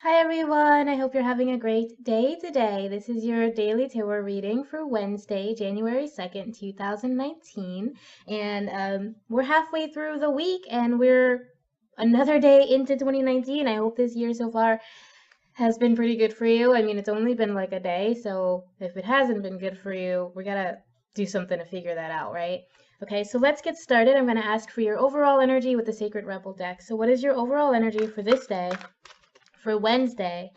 Hi everyone, I hope you're having a great day today. This is your daily tarot reading for Wednesday, January 2nd, 2019. And we're halfway through the week and we're another day into 2019. I hope this year so far has been pretty good for you. I mean, it's only been like a day, so if it hasn't been good for you, we gotta do something to figure that out, right? Okay, so let's get started. I'm gonna ask for your overall energy with the Sacred Rebel deck. So what is your overall energy for this day? For Wednesday,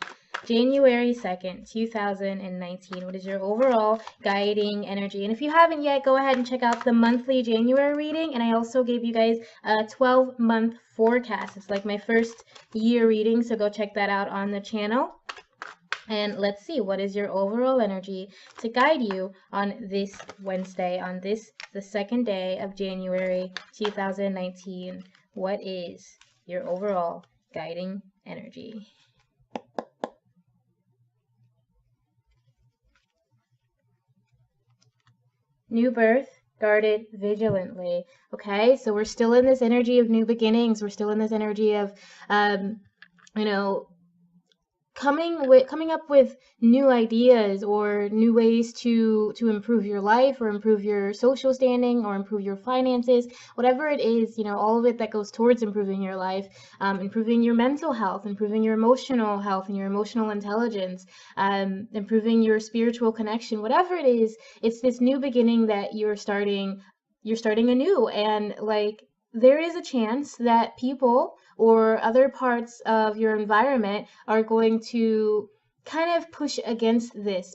January 2nd, 2019. What is your overall guiding energy? And if you haven't yet, go ahead and check out the monthly January reading. And I also gave you guys a 12-month forecast. It's like my first year reading, so go check that out on the channel. And let's see, what is your overall energy to guide you on this Wednesday, on this, the second day of January 2019? What is your overall guiding energy? New birth, guarded vigilantly. Okay, so we're still in this energy of new beginnings. We're still in this energy of, you know, coming up with new ideas or new ways to improve your life or improve your social standing or improve your finances, whatever it is, all of it that goes towards improving your life, improving your mental health, improving your emotional health and your emotional intelligence, improving your spiritual connection, whatever it is, it's this new beginning that you're starting anew. And like, there is a chance that people or other parts of your environment are going to kind of push against this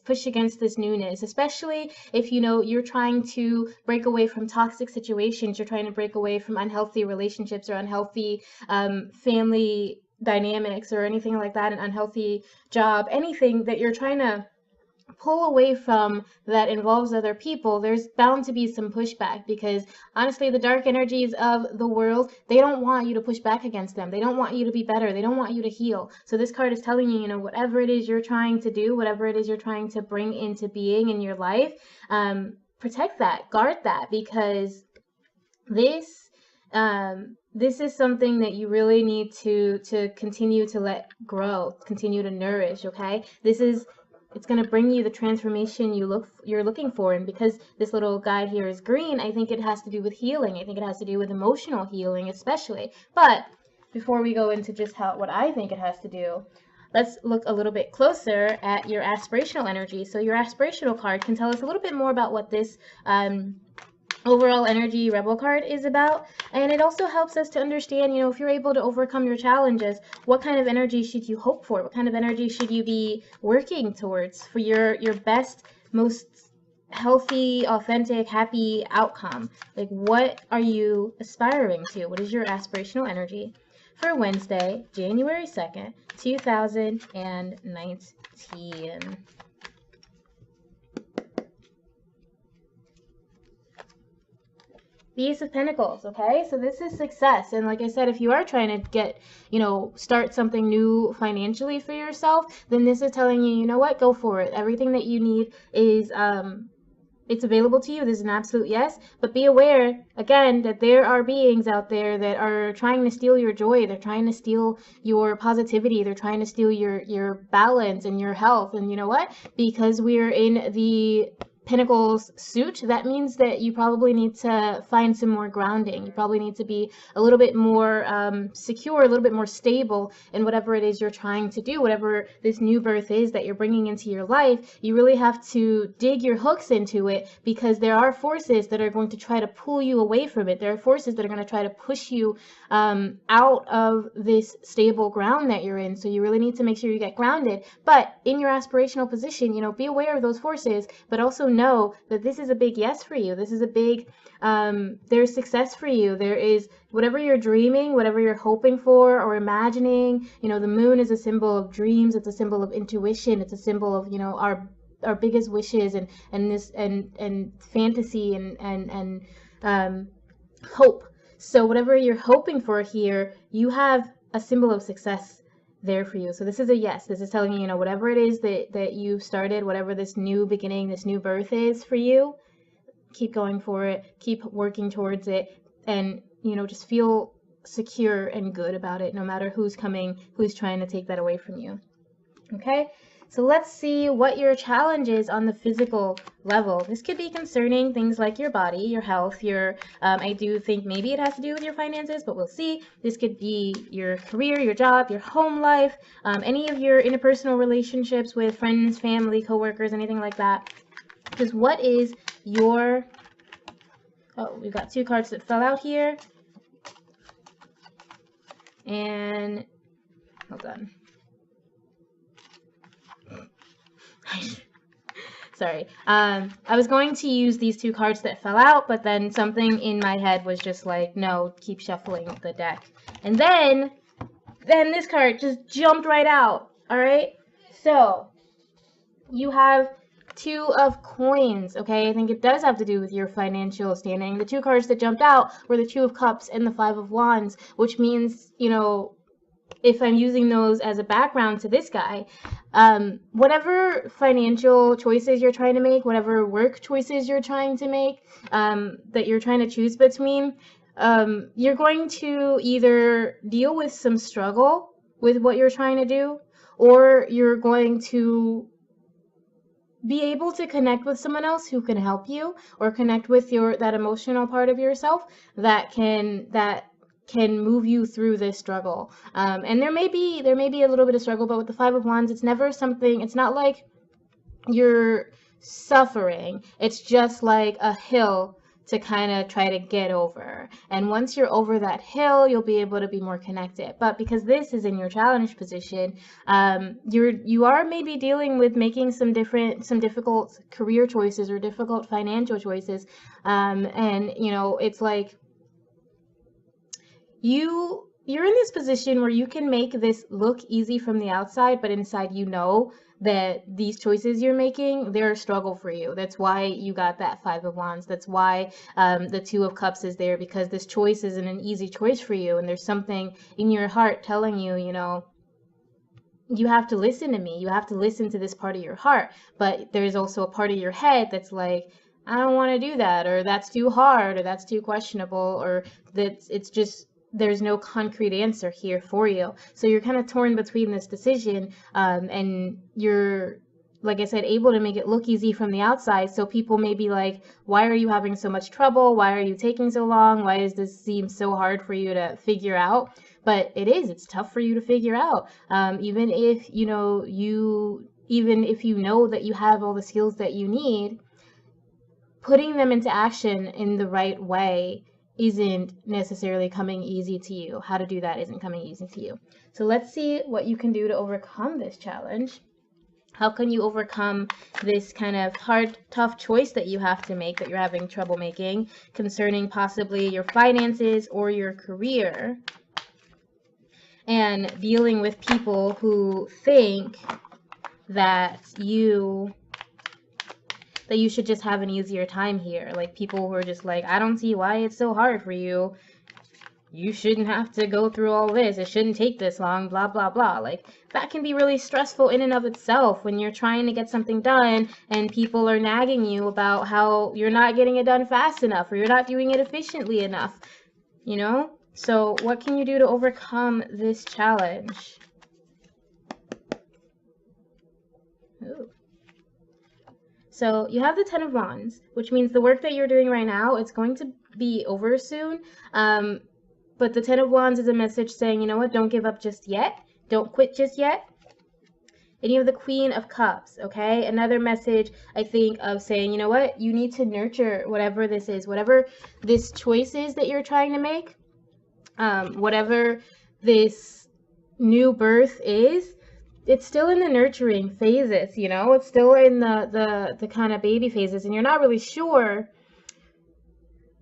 newness, especially if you're trying to break away from toxic situations, you're trying to break away from unhealthy relationships or unhealthy family dynamics or anything like that, an unhealthy job, anything that you're trying to pull away from that involves other people. There's bound to be some pushback, because honestly, the dark energies of the world, they don't want you to push back against them. They don't want you to be better. They don't want you to heal. So this card is telling you, whatever it is you're trying to do, whatever it is you're trying to bring into being in your life, protect that, guard that, because this is something that you really need to continue to let grow, continue to nourish. Okay, it's going to bring you the transformation you're looking for. And because this little guy here is green, I think it has to do with healing. I think it has to do with emotional healing especially. But before we go into just what I think it has to do, let's look a little bit closer at your aspirational energy. So your aspirational card can tell us a little bit more about what this overall energy rebel card is about, and it also helps us to understand, if you're able to overcome your challenges, what kind of energy should you hope for, what kind of energy should you be working towards for your best, most healthy, authentic, happy outcome. Like, what are you aspiring to? What is your aspirational energy for Wednesday, January 2nd, 2019? The Ace of Pentacles, okay? So this is success. And like I said, if you are trying to get, start something new financially for yourself, then this is telling you, you know what, go for it. Everything that you need is, it's available to you. This is an absolute yes. But be aware, again, that there are beings out there that are trying to steal your joy. They're trying to steal your positivity. They're trying to steal your balance and your health. And you know what? Because we're in the Pentacles suit, that means that you probably need to find some more grounding. You probably need to be a little bit more secure, a little bit more stable in whatever it is you're trying to do, whatever this new birth is that you're bringing into your life. You really have to dig your hooks into it, because there are forces that are going to try to pull you away from it. There are forces that are going to try to push you out of this stable ground that you're in. So you really need to make sure you get grounded. But in your aspirational position, be aware of those forces, but also know that this is a big yes for you. This is a big, there's success for you. There is whatever you're dreaming, whatever you're hoping for or imagining. The moon is a symbol of dreams. It's a symbol of intuition. It's a symbol of, our biggest wishes and fantasy and hope. So whatever you're hoping for here, you have a symbol of success there for you. So this is a yes. This is telling you, whatever it is that you've started, whatever this new beginning, this new birth is for you, keep going for it, keep working towards it, and, just feel secure and good about it, no matter who's trying to take that away from you. Okay, so let's see what your challenge is on the physical level. This could be concerning things like your body, your health, I do think maybe it has to do with your finances, but we'll see. This could be your career, your job, your home life, any of your interpersonal relationships with friends, family, coworkers, anything like that. Because what is your... Oh, we've got 2 cards that fell out here. And... hold on. Sorry. I was going to use these 2 cards that fell out, but then something in my head was just like, no, keep shuffling the deck. And then this card just jumped right out. All right. So you have 2 of coins. Okay. I think it does have to do with your financial standing. The 2 cards that jumped out were the 2 of cups and the 5 of wands, which means, you know, if I'm using those as a background to this guy, whatever financial choices you're trying to make, whatever work choices you're trying to make, that you're trying to choose between, you're going to either deal with some struggle with what you're trying to do, or you're going to be able to connect with someone else who can help you, or connect with that emotional part of yourself that can move you through this struggle. And there may be a little bit of struggle, but with the 5 of wands, it's never something, it's not like you're suffering. It's just like a hill to kind of try to get over. And once you're over that hill, you'll be able to be more connected. But because this is in your challenge position, you are maybe dealing with making some difficult career choices or difficult financial choices. And you know, it's like, you're in this position where you can make this look easy from the outside, but inside you know that these choices you're making, they're a struggle for you. That's why you got that 5 of wands. That's why the 2 of cups is there, because this choice isn't an easy choice for you, and there's something in your heart telling you, you know, you have to listen to me. You have to listen to this part of your heart. But there's also a part of your head that's like, I don't want to do that, or that's too hard, or that's too questionable, or it's just, there's no concrete answer here for you. So you're kind of torn between this decision, and you're, like I said, able to make it look easy from the outside. So people may be like, why are you having so much trouble? Why are you taking so long? Why does this seem so hard for you to figure out? But it's tough for you to figure out. Even if you know that you have all the skills that you need, putting them into action in the right way isn't necessarily coming easy to you. How to do that isn't coming easy to you. So let's see what you can do to overcome this challenge. How can you overcome this kind of hard, tough choice that you have to make, that you're having trouble making, concerning possibly your finances or your career, and dealing with people who think that you should just have an easier time here. Like people who are just like, I don't see why it's so hard for you. You shouldn't have to go through all this. It shouldn't take this long, blah, blah, blah. Like that can be really stressful in and of itself when you're trying to get something done and people are nagging you about how you're not getting it done fast enough, or you're not doing it efficiently enough, you know? So what can you do to overcome this challenge? Ooh. So you have the 10 of wands, which means the work that you're doing right now, it's going to be over soon. But the 10 of wands is a message saying, you know what, don't give up just yet. Don't quit just yet. And you have the Queen of Cups, okay? Another message, I think, of saying, you know what, you need to nurture whatever this is, whatever this choice is that you're trying to make, whatever this new birth is. It's still in the nurturing phases, you know, it's still in the kind of baby phases, and you're not really sure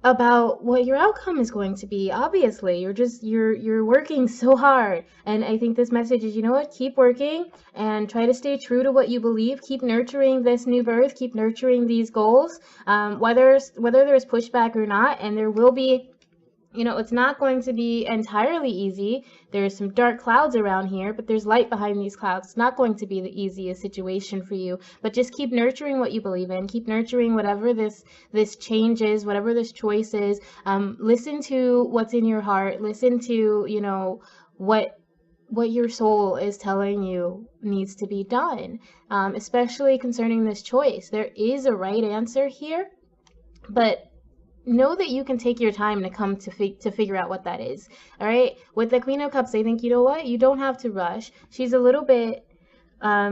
about what your outcome is going to be. Obviously, you're working so hard, and I think this message is, you know what, keep working and try to stay true to what you believe. Keep nurturing this new birth, keep nurturing these goals, whether there's pushback or not, and there will be you know, it's not going to be entirely easy. There's some dark clouds around here, but there's light behind these clouds. It's not going to be the easiest situation for you, but just keep nurturing what you believe in. Keep nurturing whatever this change is, whatever this choice is. Listen to what's in your heart. Listen to, you know, what your soul is telling you needs to be done, especially concerning this choice. There is a right answer here, but know that you can take your time to come to figure out what that is. All right, with the Queen of Cups, I think, you know what, you don't have to rush. She's a little bit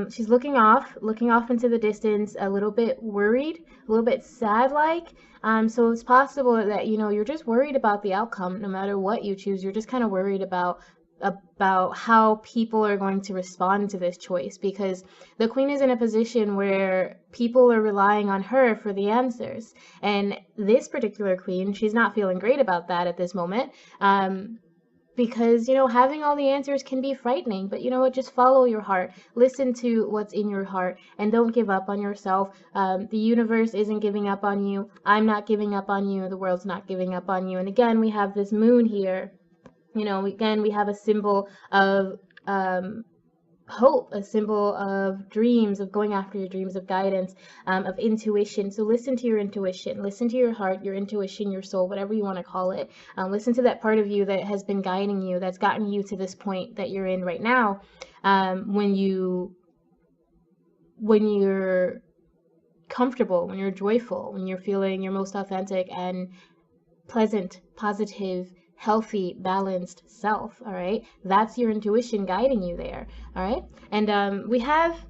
she's looking off into the distance, a little bit worried, a little bit sad like. So it's possible that, you know, you're just worried about the outcome. No matter what you choose, you're just kind of worried about how people are going to respond to this choice, because the Queen is in a position where people are relying on her for the answers, and this particular Queen, she's not feeling great about that at this moment, because, you know, having all the answers can be frightening. But you know what, just follow your heart, listen to what's in your heart, and don't give up on yourself. The universe isn't giving up on you. I'm not giving up on you. The world's not giving up on you. And again, we have this moon here. You know, again, we have a symbol of hope, a symbol of dreams, of going after your dreams, of guidance, of intuition. So listen to your intuition, listen to your heart, your intuition, your soul, whatever you want to call it. Listen to that part of you that has been guiding you, that's gotten you to this point that you're in right now. When you're comfortable, when you're joyful, when you're feeling your most authentic and pleasant, positive, healthy, balanced self. All right, that's your intuition guiding you there. All right, and we have,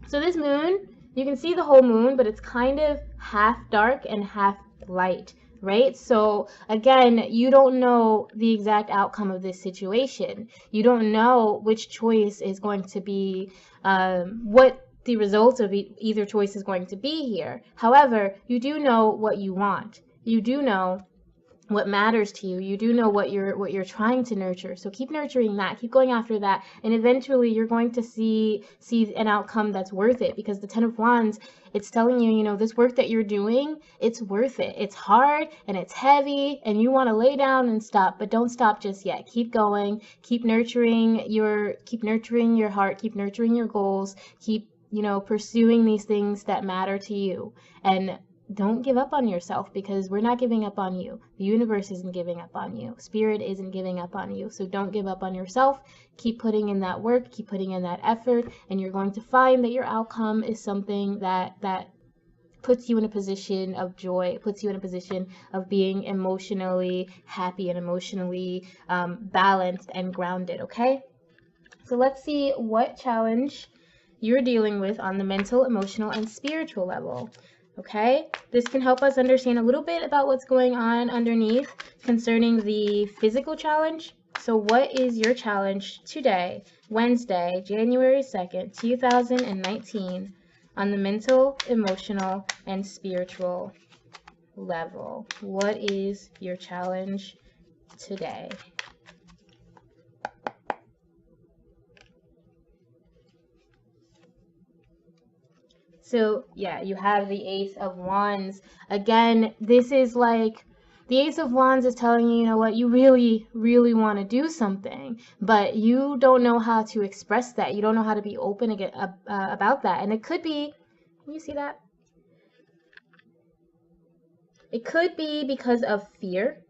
so this moon, you can see the whole moon, but it's kind of half dark and half light, right? So again, you don't know the exact outcome of this situation. You don't know which choice is going to be, what the result of either choice is going to be here. However, you do know what you want. You do know what matters to you. You do know what you're trying to nurture. So keep nurturing that, keep going after that, and eventually you're going to see an outcome that's worth it, because the 10 of Wands, it's telling you, you know, this work that you're doing, it's worth it. It's hard and it's heavy and you want to lay down and stop, but don't stop just yet. Keep going, keep nurturing your heart, keep nurturing your goals, keep, you know, pursuing these things that matter to you. And don't give up on yourself, because we're not giving up on you. The universe isn't giving up on you. Spirit isn't giving up on you. So don't give up on yourself. Keep putting in that work, keep putting in that effort, and you're going to find that your outcome is something that puts you in a position of joy, puts you in a position of being emotionally happy and emotionally balanced and grounded, okay? So let's see what challenge you're dealing with on the mental, emotional, and spiritual level. Okay, this can help us understand a little bit about what's going on underneath concerning the physical challenge. So what is your challenge today, Wednesday, January 2nd, 2019, on the mental, emotional, and spiritual level? What is your challenge today? So yeah, you have the Ace of Wands. Again, this is like, the Ace of Wands is telling you, you know what, you really, really want to do something, but you don't know how to express that. You don't know how to be open about that. And it could be, can you see that? It could be because of fear.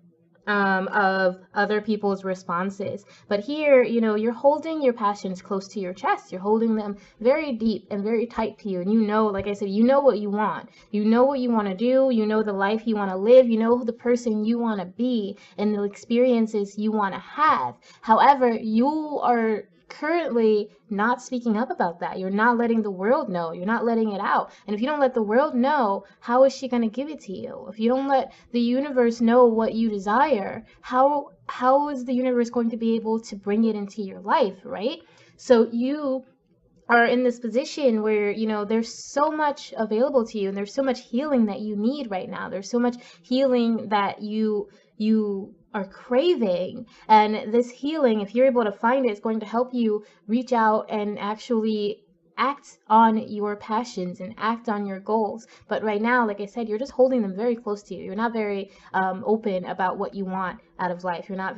Of other people's responses. But here, you know, you're holding your passions close to your chest. You're holding them very deep and very tight to you. And you know, like I said, you know what you want. You know what you want to do. You know the life you want to live. You know the person you want to be and the experiences you want to have. However, you are currently not speaking up about that. You're not letting the world know. You're not letting it out. And if you don't let the world know, how is she going to give it to you? If you don't let the universe know what you desire, how is the universe going to be able to bring it into your life, right? So you are in this position where, you know, there's so much available to you, and there's so much healing that you need right now. There's so much healing that you are craving, and this healing, if you're able to find it, is going to help you reach out and actually act on your passions and act on your goals. But right now, like I said, you're just holding them very close to you. You're not very open about what you want out of life. You're not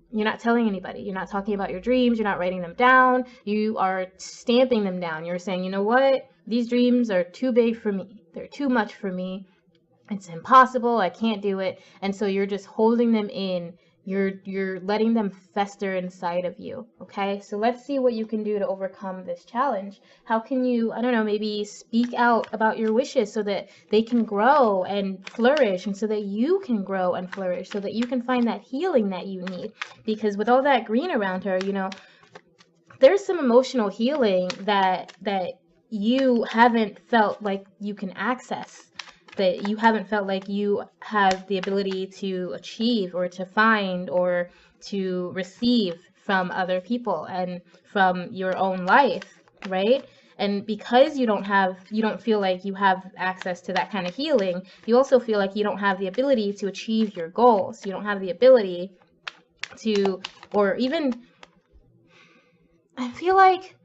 you're not telling anybody. You're not talking about your dreams. You're not writing them down. You are stamping them down. You're saying, you know what? These dreams are too big for me. They're too much for me. It's impossible. I can't do it. And so you're just holding them in. You're letting them fester inside of you. Okay, so let's see what you can do to overcome this challenge. How can you, I don't know, maybe speak out about your wishes so that they can grow and flourish, and so that you can grow and flourish, so that you can find that healing that you need. Because with all that green around her, you know, there's some emotional healing that you haven't felt like you can access, that you haven't felt like you have the ability to achieve or to find or to receive from other people and from your own life, right? And because you don't feel like you have access to that kind of healing, you also feel like you don't have the ability to achieve your goals. You don't have the ability to, or even, I feel like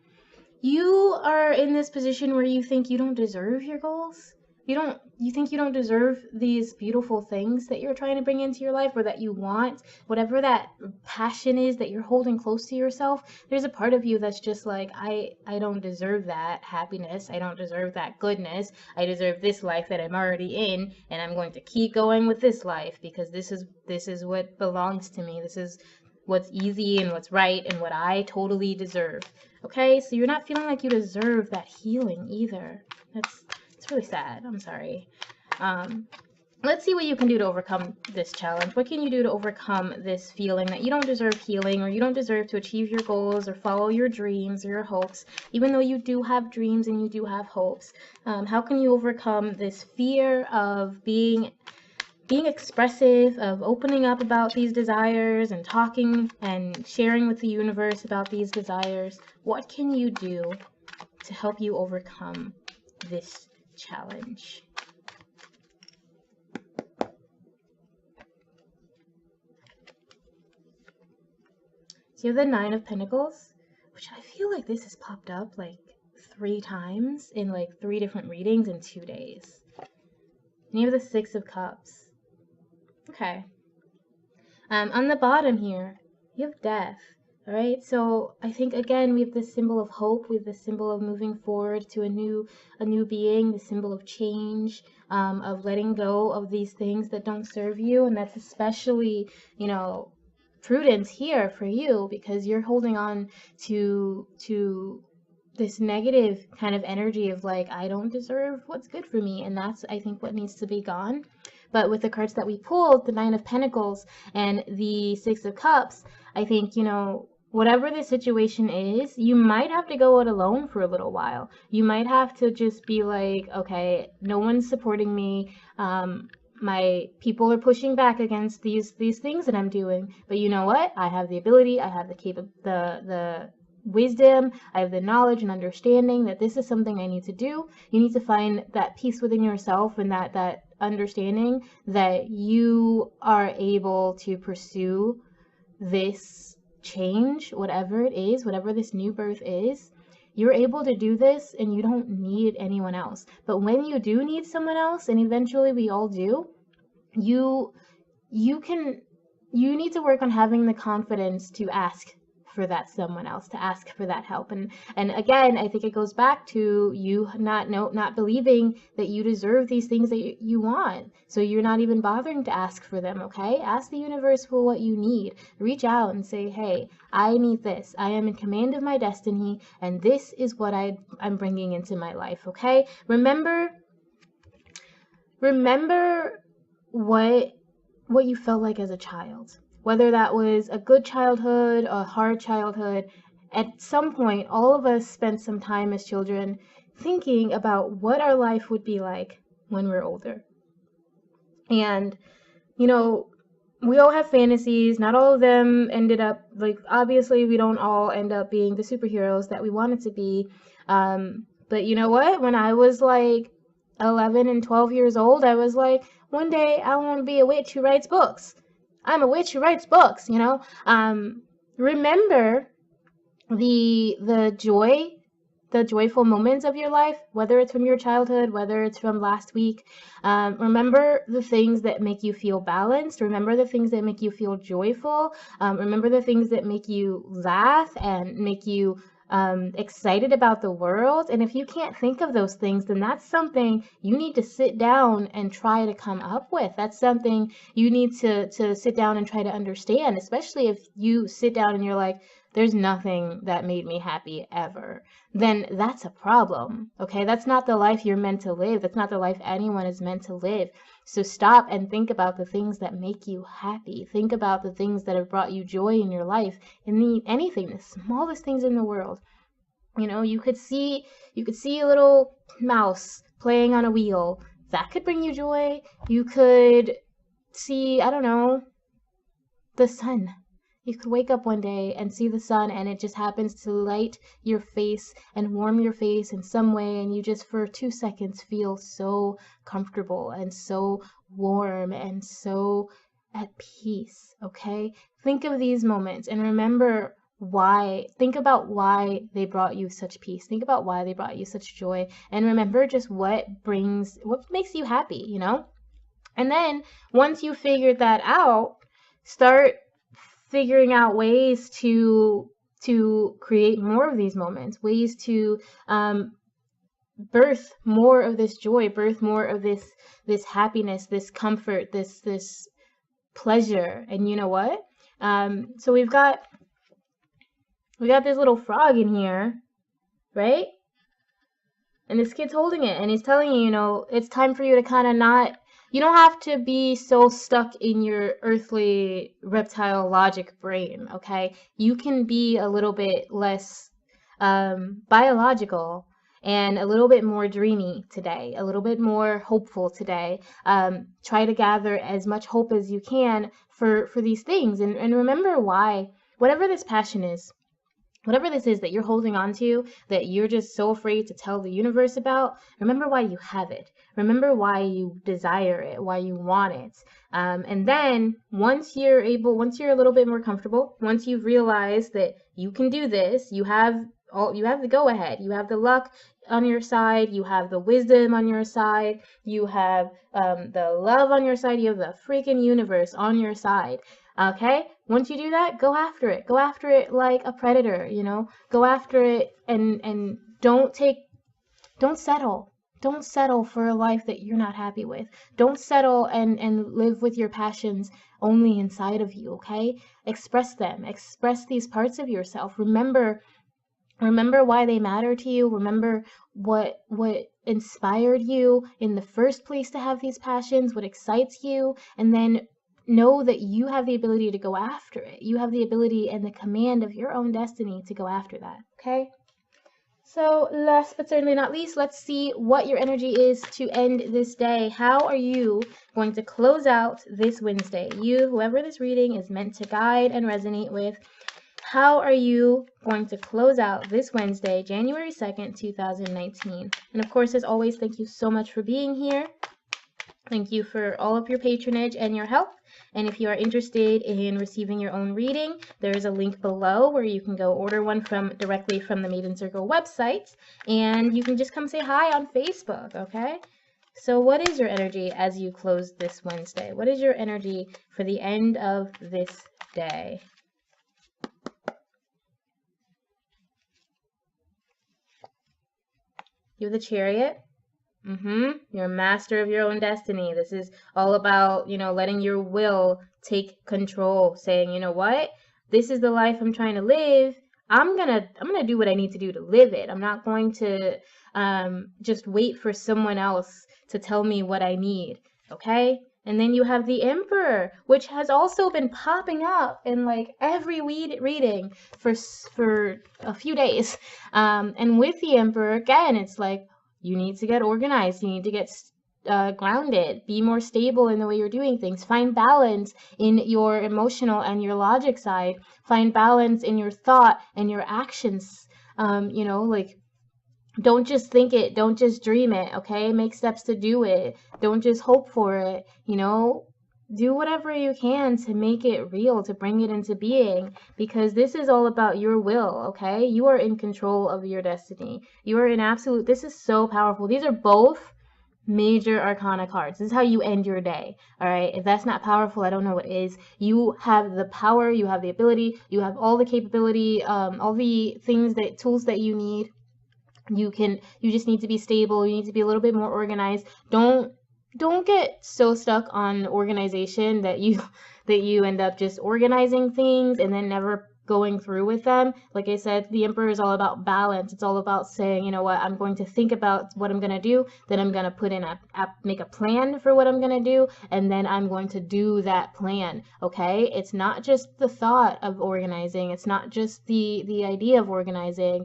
you are in this position where you think you don't deserve your goals. You think you don't deserve these beautiful things that you're trying to bring into your life, or that you want, whatever that passion is that you're holding close to yourself. There's a part of you that's just like, I don't deserve that happiness. I don't deserve that goodness. I deserve this life that I'm already in, and I'm going to keep going with this life because this is what belongs to me. This is what's easy and what's right and what I totally deserve. Okay, so you're not feeling like you deserve that healing either. It's really sad. I'm sorry. Let's see what you can do to overcome this challenge. What can you do to overcome this feeling that you don't deserve healing, or you don't deserve to achieve your goals or follow your dreams or your hopes, even though you do have dreams and you do have hopes? How can you overcome this fear of being expressive, of opening up about these desires and talking and sharing with the universe about these desires? What can you do to help you overcome this challenge? So you have the Nine of Pentacles, which I feel like this has popped up like 3 times in like 3 different readings in 2 days. And you have the Six of Cups. Okay. On the bottom here, you have Death. All right, so I think again we have this symbol of hope, we have the symbol of moving forward to a new being, the symbol of change, of letting go of these things that don't serve you. And that's especially, you know, prudence here for you, because you're holding on to this negative kind of energy of like, I don't deserve what's good for me, and that's, I think, what needs to be gone. But with the cards that we pulled, the Nine of Pentacles and the Six of Cups, I think, you know, whatever the situation is, you might have to go it alone for a little while. You might have to just be like, okay, no one's supporting me. My people are pushing back against these things that I'm doing. But you know what? I have the ability, I have the wisdom, I have the knowledge and understanding that this is something I need to do. You need to find that peace within yourself, and that understanding that you are able to pursue this change, whatever it is, whatever this new birth is. You're able to do this, and you don't need anyone else. But when you do need someone else, and eventually we all do, you need to work on having the confidence to ask for that someone else, to ask for that help. And again, I think it goes back to you not believing that you deserve these things that you want. So you're not even bothering to ask for them, okay? Ask the universe for what you need. Reach out and say, hey, I need this. I am in command of my destiny, and this is what I'm bringing into my life, okay? Remember what you felt like as a child. Whether that was a good childhood, a hard childhood, at some point, all of us spent some time as children thinking about what our life would be like when we're older. And, you know, we all have fantasies. Not all of them ended up, like, obviously we don't all end up being the superheroes that we wanted to be. But you know what? When I was like 11 and 12 years old, I was like, one day I want to be a witch who writes books. I'm a witch who writes books, you know. Remember the joy the joyful moments of your life, whether it's from your childhood, whether it's from last week. Remember the things that make you feel balanced. Remember the things that make you feel joyful. Remember the things that make you laugh and make you excited about the world. And if you can't think of those things, then that's something you need to sit down and try to come up with. That's something you need to sit down and try to understand, especially if you sit down and you're like, there's nothing that made me happy ever, then that's a problem. Okay, that's not the life you're meant to live. That's not the life anyone is meant to live. So stop and think about the things that make you happy. Think about the things that have brought you joy in your life, in anything, the smallest things in the world. You know, you could see a little mouse playing on a wheel. That could bring you joy. You could see, I don't know, the sun. You could wake up one day and see the sun, and it just happens to light your face and warm your face in some way, and you just for 2 seconds feel so comfortable and so warm and so at peace. Okay, think of these moments and remember why. Think about why they brought you such peace. Think about why they brought you such joy, and remember just what makes you happy, you know. And then once you figured that out, start figuring out ways to create more of these moments, ways to birth more of this joy, birth more of this happiness, this comfort, this pleasure. And you know what? So we got this little frog in here, right? And this kid's holding it, and he's telling you, you know, it's time for you to kind of not. You don't have to be so stuck in your earthly reptile logic brain, okay? You can be a little bit less biological and a little bit more dreamy today, a little bit more hopeful today. Try to gather as much hope as you can for these things. And remember why, whatever this passion is, whatever this is that you're holding on to, that you're just so afraid to tell the universe about, remember why you have it. Remember why you desire it, why you want it. And then once you're a little bit more comfortable, once you've realized that you can do this, you have the go ahead, you have the luck on your side, you have the wisdom on your side, you have the love on your side, you have the freaking universe on your side. Okay, once you do that, go after it. Go after it like a predator, you know. Go after it and don't settle. Don't settle for a life that you're not happy with. Don't settle and live with your passions only inside of you, okay? Express them. Express these parts of yourself. Remember why they matter to you. Remember what inspired you in the first place to have these passions, what excites you, and then know that you have the ability to go after it. You have the ability and the command of your own destiny to go after that, okay? So last but certainly not least, let's see what your energy is to end this day. How are you going to close out this Wednesday? You, whoever this reading is meant to guide and resonate with, how are you going to close out this Wednesday, January 2nd, 2019? And of course, as always, thank you so much for being here. Thank you for all of your patronage and your help. And if you are interested in receiving your own reading, there is a link below where you can go order one directly from the Maiden Circle website. And you can just come say hi on Facebook, okay? So what is your energy as you close this Wednesday? What is your energy for the end of this day? You have the Chariot. You're a master of your own destiny. This is all about, you know, letting your will take control, saying, you know what? This is the life I'm trying to live. I'm gonna do what I need to do to live it. I'm not going to just wait for someone else to tell me what I need. Okay? And then you have the Emperor, which has also been popping up in like every reading for a few days. And with the Emperor, again, it's like, you need to get organized. You need to get grounded. Be more stable in the way you're doing things. Find balance in your emotional and your logic side. Find balance in your thought and your actions. You know, like, don't just think it. Don't just dream it, okay? Make steps to do it. Don't just hope for it, you know? do whatever you can to make it real, to bring it into being, because this is all about your will, okay? You are in control of your destiny. You are in absolute, this is so powerful. These are both major arcana cards. This is how you end your day. All right. If that's not powerful, I don't know what is. You have the power, you have the ability, you have all the capability, all the things that tools that you need. You just need to be stable. You need to be a little bit more organized. Don't get so stuck on organization that you that you end up just organizing things and then never going through with them. Like I said, the Emperor is all about balance. It's all about saying, you know what, I'm going to think about what I'm going to do, then I'm going to put in make a plan for what I'm going to do, and then I'm going to do that plan. Okay? It's not just the thought of organizing. It's not just the idea of organizing.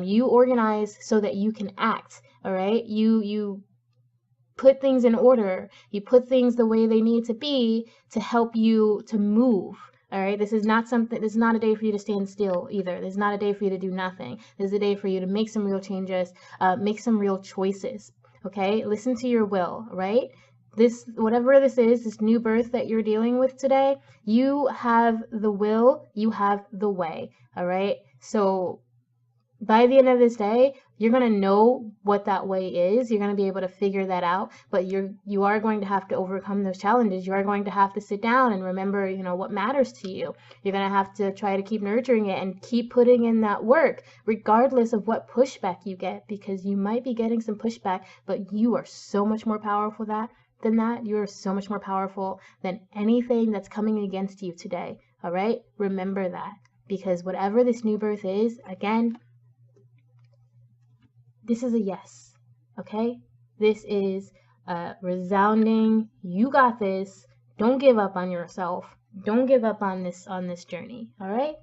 You organize so that you can act. All right? You put things in order. You put things the way they need to be to help you to move. All right. This is not a day for you to stand still either. This is not a day for you to do nothing. This is a day for you to make some real changes, make some real choices. Okay. Listen to your will, right? Whatever this is, this new birth that you're dealing with today, you have the will, you have the way. All right. So by the end of this day, you're going to know what that way is. You're going to be able to figure that out, but you are going to have to overcome those challenges. You are going to have to sit down and remember, what matters to you. You're going to have to try to keep nurturing it and keep putting in that work, regardless of what pushback you get, because you might be getting some pushback, but you are so much more powerful than that. You are so much more powerful than anything that's coming against you today. All right? Remember that, because whatever this new birth is, again, this is a yes, okay? This is a resounding, you got this. Don't give up on yourself. Don't give up on this journey, all right?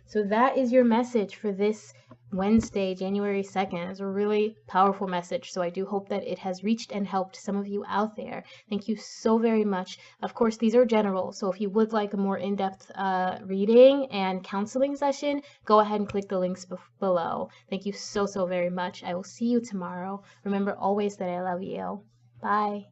So that is your message for this Wednesday, January 2nd. It's a really powerful message, so I do hope that it has reached and helped some of you out there. Thank you so very much. Of course, these are general, so if you would like a more in-depth reading and counseling session, go ahead and click the links below. Thank you so very much. I will see you tomorrow. Remember always that I love you. Bye.